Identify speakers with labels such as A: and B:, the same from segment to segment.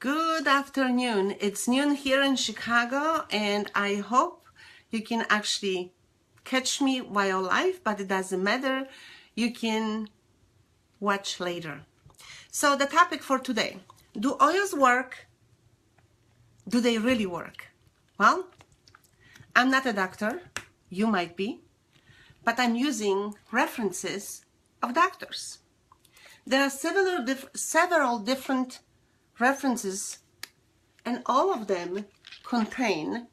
A: Good afternoon. It's noon here in Chicago, and I hope you can actually catch me while live, but it doesn't matter. You can watch later. So the topic for today, do oils work? Do they really work? Well, I'm not a doctor. You might be, but I'm using references of doctors. There are several different references, and all of them contain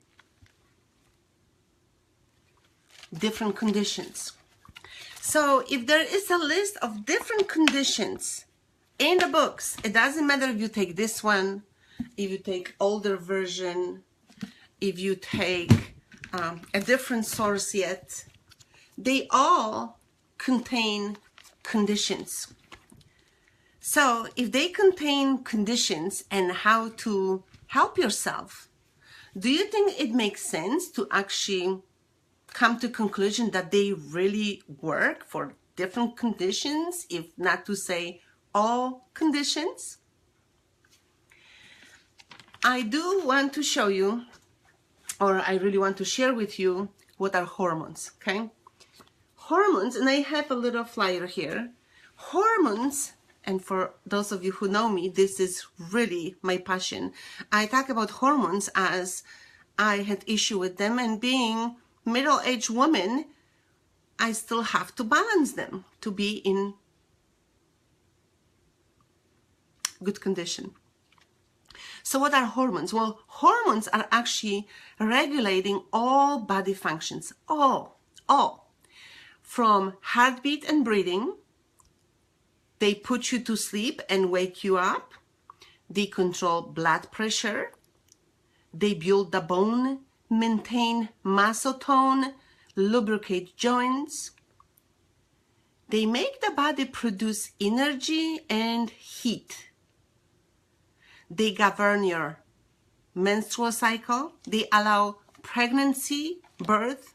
A: different conditions. So if there is a list of different conditions in the books, it doesn't matter if you take this one, if you take older version, if you take a different source yet, they all contain conditions. So if they contain conditions and how to help yourself, do you think it makes sense to actually come to conclusion that they really work for different conditions, if not to say all conditions? I do want to show you, or I really want to share with you, what are hormones, okay? Hormones, and I have a little flyer here. Hormones, and for those of you who know me, this is really my passion. I talk about hormones as I had issue with them, and being middle-aged woman, I still have to balance them to be in good condition. So what are hormones? Well, hormones are actually regulating all body functions, all. From heartbeat and breathing. They put you to sleep and wake you up. They control blood pressure. They build the bone, maintain muscle tone, lubricate joints. They make the body produce energy and heat. They govern your menstrual cycle. They allow pregnancy, birth.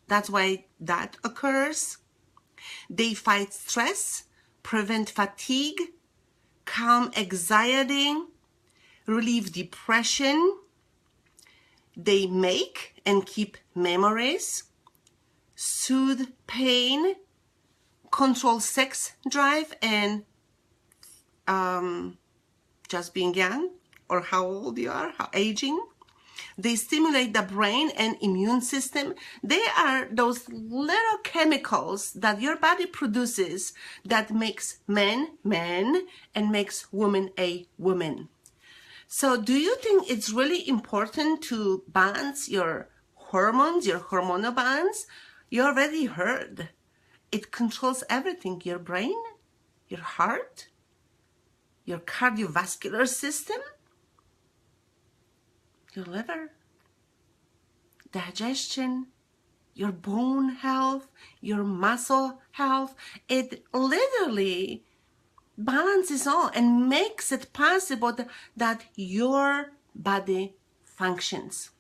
A: That's why that occurs. They fight stress, prevent fatigue, calm anxiety, relieve depression. They make and keep memories, soothe pain, control sex drive, and just being young, or how old you are, how aging. They stimulate the brain and immune system. They are those little chemicals that your body produces that makes men and makes woman a woman. So do you think it's really important to balance your hormones, your hormonal balance? You already heard. It controls everything, your brain, your heart, your cardiovascular system, your liver, digestion, your bone health, your muscle health. It literally balances all and makes it possible that your body functions.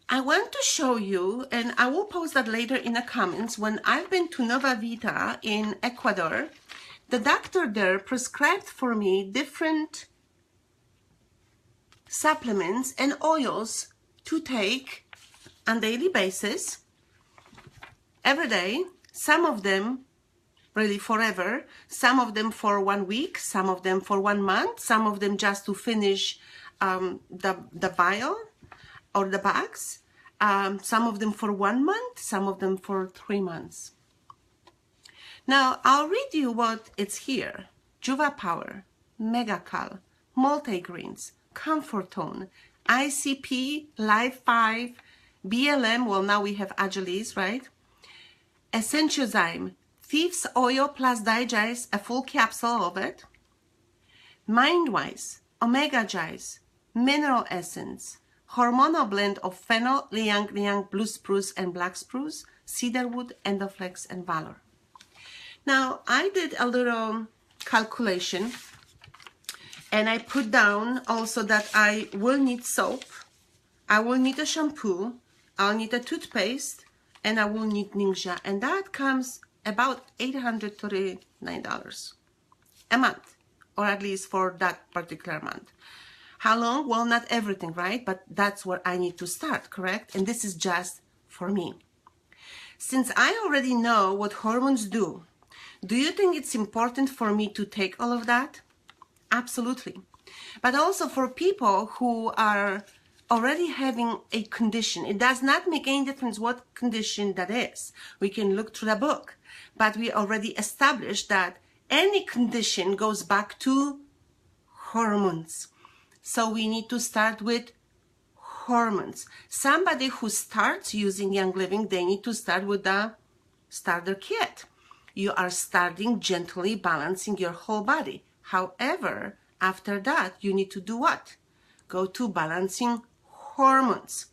A: I want to show you, and I will post that later in the comments, when I've been to Nova Vita in Ecuador, the doctor there prescribed for me different supplements and oils to take on daily basis, every day. Some of them really forever, some of them for 1 week, some of them for 1 month, some of them just to finish the vial or the bags, some of them for 1 month, some of them for 3 months. Now I'll read you what it's here. Juva Power, Megacal, Multigreens, Comfort Tone, ICP, Life 5, BLM, well now we have Agilis, right? Essentiozyme, Thieves Oil plus Digest, a full capsule of it. Mindwise, Omega Gize, Mineral Essence, hormonal blend of fennel, liang, blue spruce and black spruce, cedarwood, endoflex, and valor. Now I did a little calculation, and I put down also that I will need soap, I will need a shampoo, I'll need a toothpaste, and I will need Ningxia, and that comes about $839 a month or at least for that particular month. How long? Well, not everything, right? But that's where I need to start, correct? And this is just for me. Since I already know what hormones do you think it's important for me to take all of that? Absolutely. But also for people who are already having a condition, it does not make any difference what condition that is. We can look through the book, but we already established that any condition goes back to hormones. So we need to start with hormones. Somebody who starts using Young Living, they need to start with the starter kit. You are starting gently balancing your whole body. However, after that, you need to do what? Go to balancing hormones.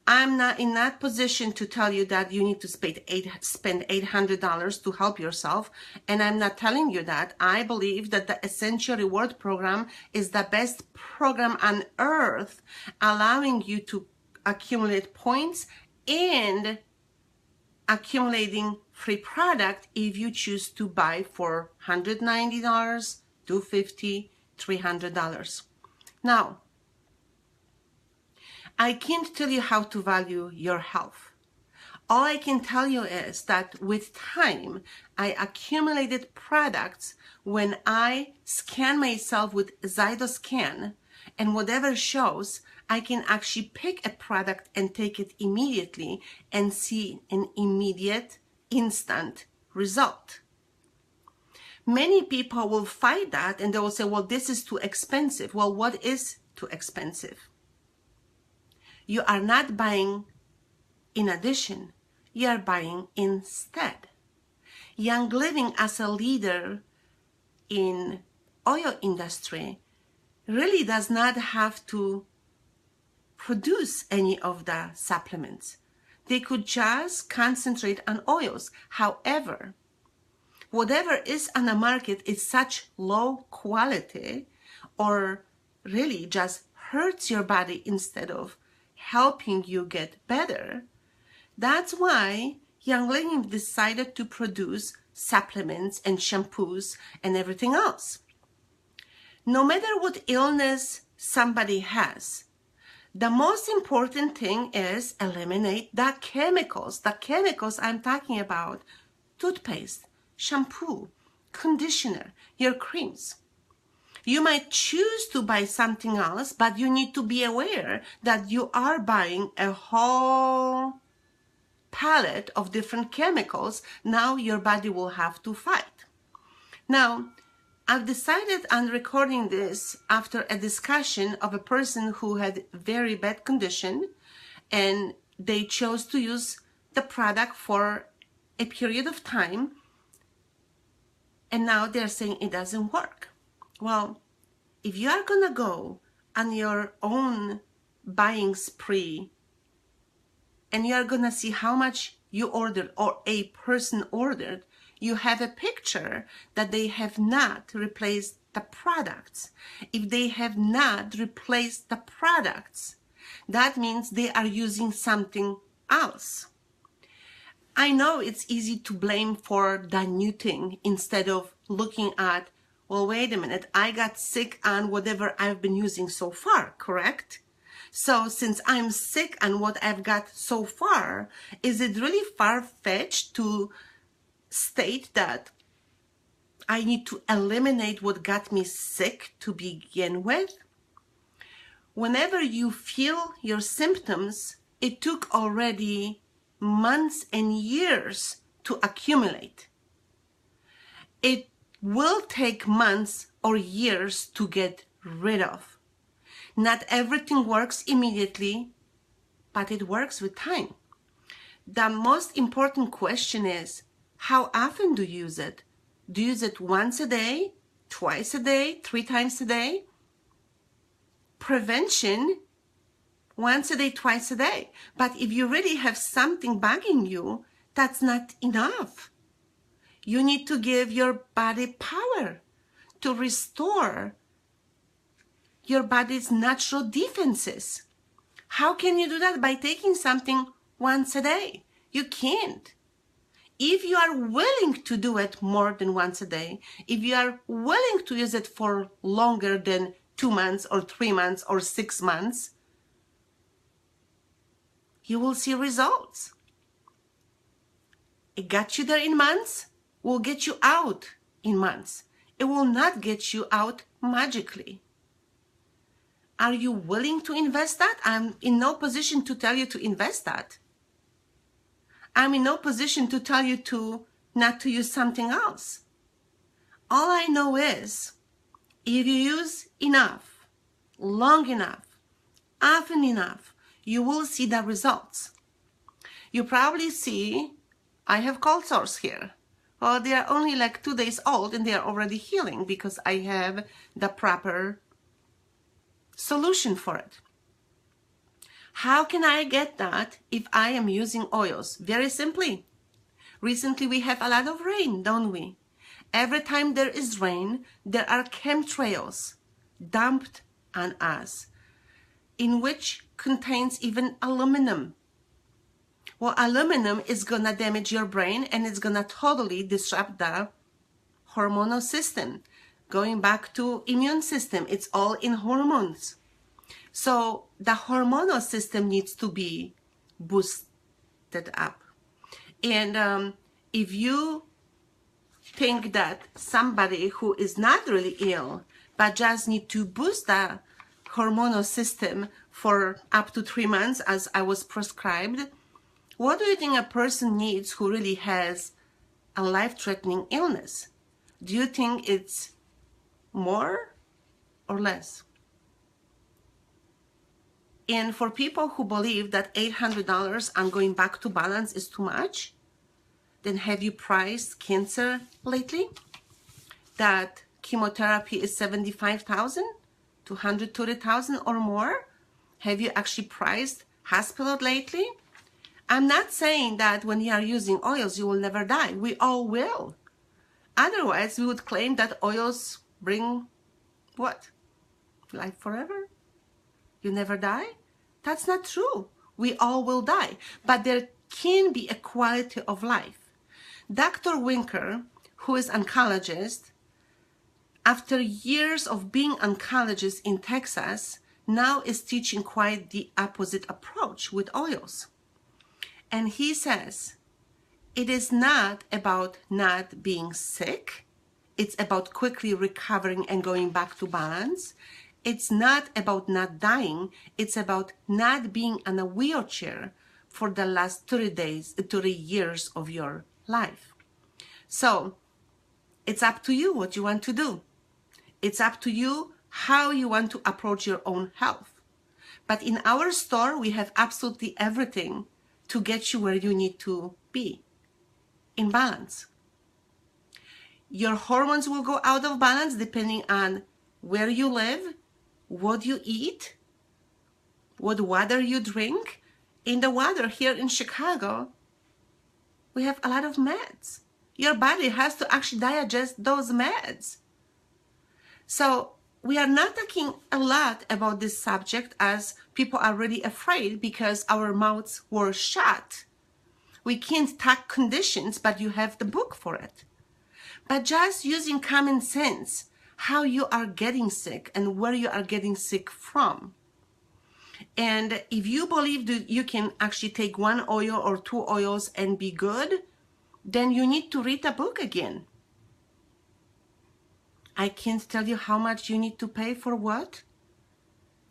A: I'm not in that position to tell you that you need to spend $800 to help yourself. And I'm not telling you that. I believe that the Essential Reward Program is the best program on earth, allowing you to accumulate points and accumulating free product if you choose to buy for $190, $250, $300. Now, I can't tell you how to value your health. All I can tell you is that with time, I accumulated products when I scan myself with Zydoscan, and whatever shows, I can actually pick a product and take it immediately and see an immediate, instant result. Many people will fight that and they will say, well, this is too expensive. Well, what is too expensive? You are not buying in addition, you are buying instead. Young Living as a leader in oil industry really does not have to produce any of the supplements. They could just concentrate on oils. However, whatever is on the market is such low quality or really just hurts your body instead of helping you get better. That's why Young Living decided to produce supplements and shampoos and everything else. No matter what illness somebody has, the most important thing is eliminate the chemicals. The chemicals I'm talking about, toothpaste, shampoo, conditioner, your creams. You might choose to buy something else, but you need to be aware that you are buying a whole palette of different chemicals. Now your body will have to fight. Now, I've decided on recording this after a discussion of a person who had very bad condition and they chose to use the product for a period of time and now they're saying it doesn't work. Well, if you are gonna go on your own buying spree and you are gonna see how much you ordered or a person ordered, you have a picture that they have not replaced the products. If they have not replaced the products, that means they are using something else. I know it's easy to blame for the new thing instead of looking at, well, wait a minute, I got sick on whatever I've been using so far, correct? So since I'm sick on what I've got so far, is it really far-fetched to state that I need to eliminate what got me sick to begin with? Whenever you feel your symptoms, it took already months and years to accumulate. It will take months or years to get rid of. Not everything works immediately, but it works with time. The most important question is, how often do you use it? Do you use it once a day, twice a day, 3 times a day? Prevention, once a day, twice a day. But if you really have something bugging you, that's not enough. You need to give your body power to restore your body's natural defenses. How can you do that? By taking something once a day. You can't. If you are willing to do it more than once a day, if you are willing to use it for longer than 2 months or 3 months or 6 months, you will see results. It got you there in months, will get you out in months. It will not get you out magically. Are you willing to invest that? I'm in no position to tell you to invest that. I'm in no position to tell you to not to use something else. All I know is if you use enough, long enough, often enough, you will see the results. You probably see, I have cold sores here. Well, they are only like 2 days old and they are already healing because I have the proper solution for it. How can I get that if I am using oils? Very simply. Recently we have a lot of rain, don't we? Every time there is rain, there are chemtrails dumped on us, in which contains even aluminum. Well, aluminum is gonna damage your brain and it's gonna totally disrupt the hormonal system. Going back to immune system, it's all in hormones. So the hormonal system needs to be boosted up. And if you think that somebody who is not really ill, but just need to boost the hormonal system for up to 3 months, as I was prescribed, what do you think a person needs who really has a life-threatening illness? Do you think it's more or less? And for people who believe that $800 on going back to balance is too much, then have you priced cancer lately? That chemotherapy is $75,000 to $130,000 or more? Have you actually priced hospital lately? I'm not saying that when you are using oils, you will never die. We all will. Otherwise, we would claim that oils bring what? Life forever? You never die? That's not true. We all will die. But there can be a quality of life. Dr. Winker, who is an oncologist, after years of being an oncologist in Texas, now is teaching quite the opposite approach with oils. And he says, it is not about not being sick. It's about quickly recovering and going back to balance. It's not about not dying. It's about not being in a wheelchair for the last 30 years of your life. So it's up to you what you want to do. It's up to you how you want to approach your own health. But in our store, we have absolutely everything to get you where you need to be, in balance. Your hormones will go out of balance depending on where you live, what you eat, what water you drink. In the water here in Chicago, we have a lot of meds. Your body has to actually digest those meds. So we are not talking a lot about this subject as people are really afraid because our mouths were shut. We can't talk conditions, but you have the book for it. But just using common sense, how you are getting sick and where you are getting sick from. And if you believe that you can actually take 1 oil or 2 oils and be good, then you need to read the book again. I can't tell you how much you need to pay for what.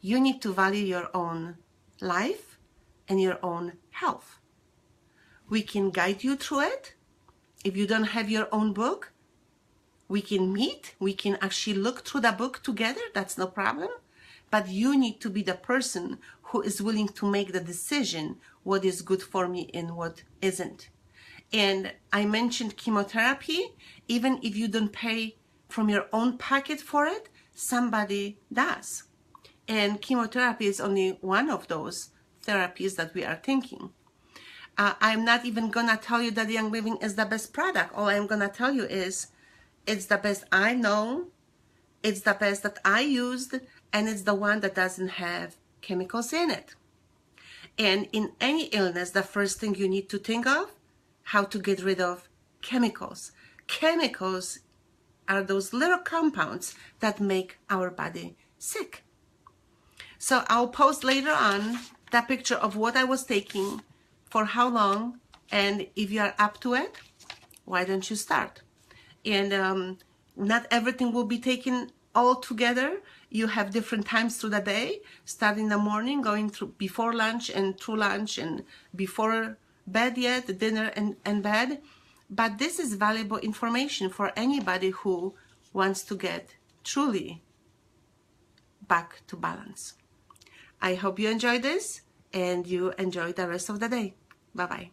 A: You need to value your own life and your own health. We can guide you through it. If you don't have your own book, we can meet. We can actually look through the book together. That's no problem. But you need to be the person who is willing to make the decision what is good for me and what isn't. And I mentioned chemotherapy. Even if you don't pay from your own pocket for it, somebody does. And chemotherapy is only one of those therapies that we are thinking. I'm not even gonna tell you that Young Living is the best product. All I'm gonna tell you is it's the best I know, it's the best that I used, and it's the one that doesn't have chemicals in it. And in any illness, the first thing you need to think of how to get rid of chemicals. Chemicals are those little compounds that make our body sick. So I'll post later on that picture of what I was taking, for how long, and if you are up to it, why don't you start? And not everything will be taken all together. You have different times through the day, starting in the morning, going through before lunch and through lunch and before bed yet, dinner and bed. But this is valuable information for anybody who wants to get truly back to balance. I hope you enjoyed this and you enjoy the rest of the day. Bye-bye.